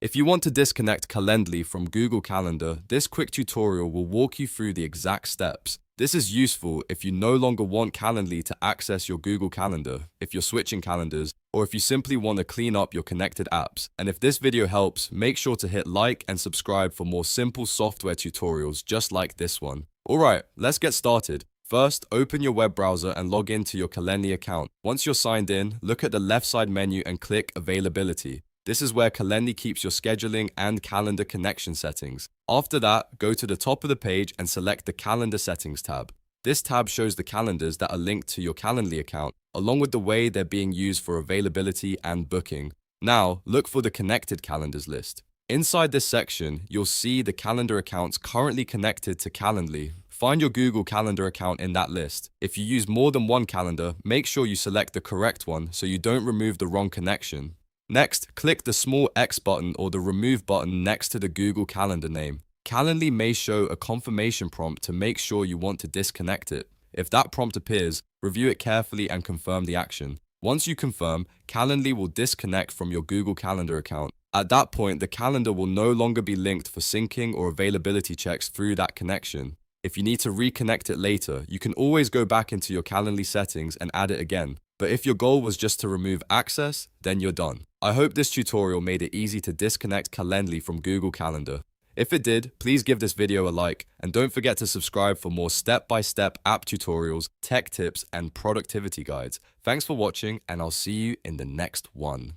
If you want to disconnect Calendly from Google Calendar, this quick tutorial will walk you through the exact steps. This is useful if you no longer want Calendly to access your Google Calendar, if you're switching calendars, or if you simply want to clean up your connected apps. And if this video helps, make sure to hit like and subscribe for more simple software tutorials just like this one. Alright, let's get started. First, open your web browser and log into your Calendly account. Once you're signed in, look at the left side menu and click Availability. This is where Calendly keeps your scheduling and calendar connection settings. After that, go to the top of the page and select the Calendar Settings tab. This tab shows the calendars that are linked to your Calendly account, along with the way they're being used for availability and booking. Now, look for the Connected Calendars list. Inside this section, you'll see the calendar accounts currently connected to Calendly. Find your Google Calendar account in that list. If you use more than one calendar, make sure you select the correct one so you don't remove the wrong connection. Next, click the small X button or the Remove button next to the Google Calendar name. Calendly may show a confirmation prompt to make sure you want to disconnect it. If that prompt appears, review it carefully and confirm the action. Once you confirm, Calendly will disconnect from your Google Calendar account. At that point, the calendar will no longer be linked for syncing or availability checks through that connection. If you need to reconnect it later, you can always go back into your Calendly settings and add it again. But if your goal was just to remove access, then you're done. I hope this tutorial made it easy to disconnect Calendly from Google Calendar. If it did, please give this video a like and don't forget to subscribe for more step-by-step app tutorials, tech tips, and productivity guides. Thanks for watching and I'll see you in the next one.